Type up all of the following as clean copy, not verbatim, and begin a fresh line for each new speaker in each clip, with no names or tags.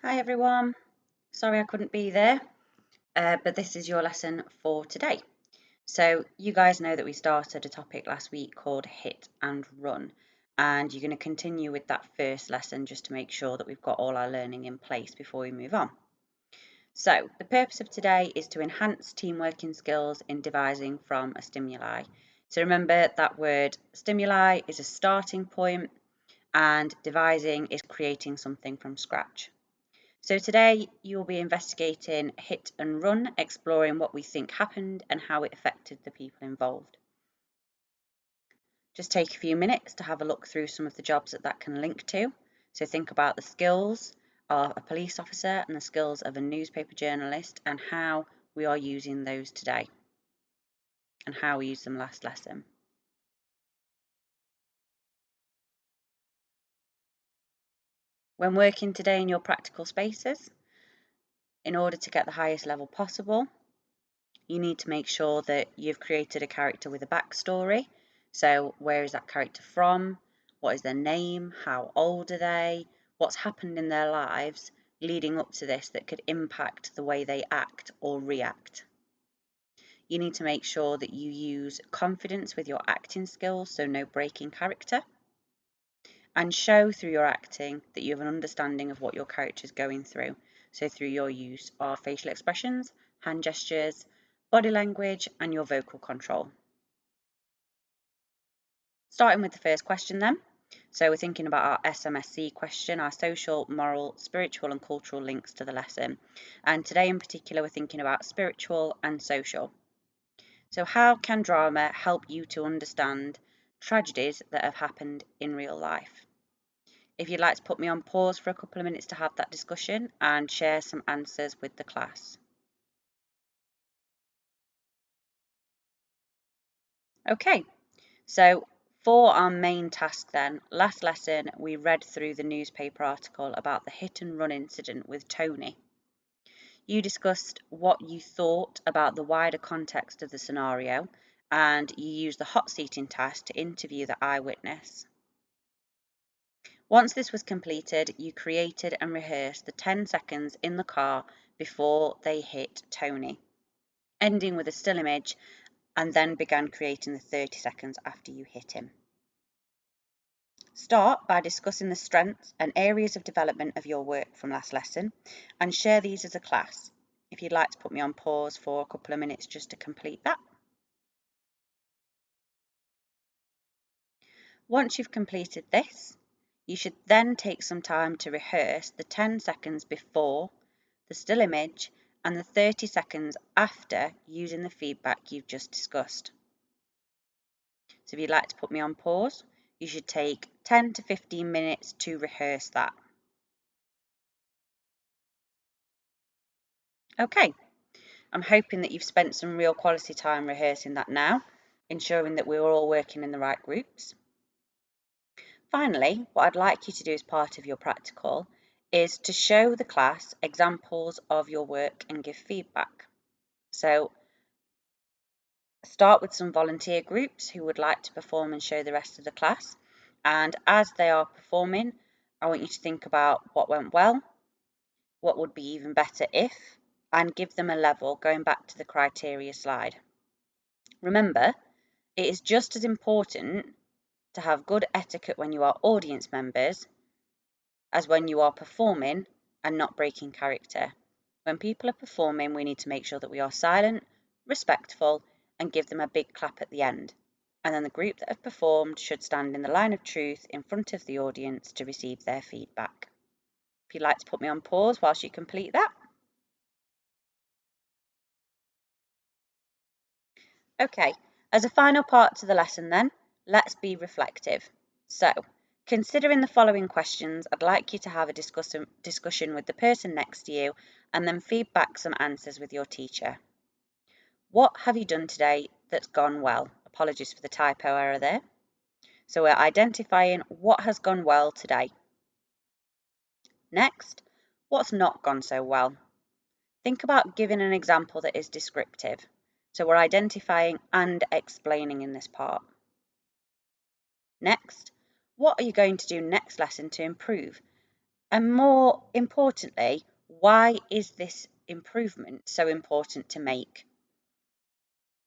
Hi everyone, sorry I couldn't be there, but this is your lesson for today. So you guys know that we started a topic last week called hit and run, and you're going to continue with that first lesson just to make sure that we've got all our learning in place before we move on. So the purpose of today is to enhance team working skills in devising from a stimuli. So remember that word stimuli is a starting point and devising is creating something from scratch. So today you'll be investigating hit and run, exploring what we think happened and how it affected the people involved. Just take a few minutes to have a look through some of the jobs that can link to. So think about the skills of a police officer and the skills of a newspaper journalist and how we are using those today and how we used them last lesson. When working today in your practical spaces, in order to get the highest level possible, you need to make sure that you've created a character with a backstory. So where is that character from? What is their name? How old are they? What's happened in their lives leading up to this that could impact the way they act or react? You need to make sure that you use confidence with your acting skills, so no breaking character, and show through your acting that you have an understanding of what your character is going through. So through your use of facial expressions, hand gestures, body language, and your vocal control. Starting with the first question then. So we're thinking about our SMSC question, our social, moral, spiritual and cultural links to the lesson. And today in particular, we're thinking about spiritual and social. So how can drama help you to understand tragedies that have happened in real life? If you'd like to put me on pause for a couple of minutes to have that discussion and share some answers with the class. Okay, so for our main task then, last lesson we read through the newspaper article about the hit and run incident with Tony. You discussed what you thought about the wider context of the scenario and you used the hot seating task to interview the eyewitness. Once this was completed, you created and rehearsed the 10 seconds in the car before they hit Tony, ending with a still image, and then began creating the 30 seconds after you hit him. Start by discussing the strengths and areas of development of your work from last lesson and share these as a class. If you'd like to put me on pause for a couple of minutes just to complete that. Once you've completed this, you should then take some time to rehearse the 10 seconds before, the still image, and the 30 seconds after using the feedback you've just discussed. So if you'd like to put me on pause, you should take 10 to 15 minutes to rehearse that. Okay, I'm hoping that you've spent some real quality time rehearsing that now, ensuring that we're all working in the right groups. Finally, what I'd like you to do as part of your practical is to show the class examples of your work and give feedback. So start with some volunteer groups who would like to perform and show the rest of the class. And as they are performing, I want you to think about what went well, what would be even better if, and give them a level going back to the criteria slide. Remember, it is just as important to have good etiquette when you are audience members as when you are performing and not breaking character. When people are performing, we need to make sure that we are silent, respectful, and give them a big clap at the end. And then the group that have performed should stand in the line of truth in front of the audience to receive their feedback. If you'd like to put me on pause whilst you complete that. Okay, as a final part to the lesson then, let's be reflective. So, considering the following questions, I'd like you to have a discussion with the person next to you and then feedback some answers with your teacher. What have you done today that's gone well? Apologies for the typo error there. So we're identifying what has gone well today. Next, what's not gone so well? Think about giving an example that is descriptive. So we're identifying and explaining in this part. Next, what are you going to do next lesson to improve? And more importantly, why is this improvement so important to make?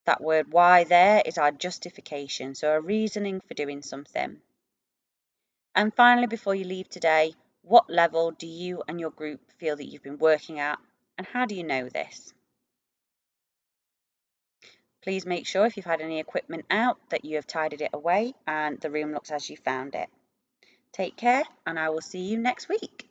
That word why there is our justification, so a reasoning for doing something. And finally, before you leave today, what level do you and your group feel that you've been working at, and how do you know this? Please make sure if you've had any equipment out that you have tidied it away and the room looks as you found it. Take care, and I will see you next week.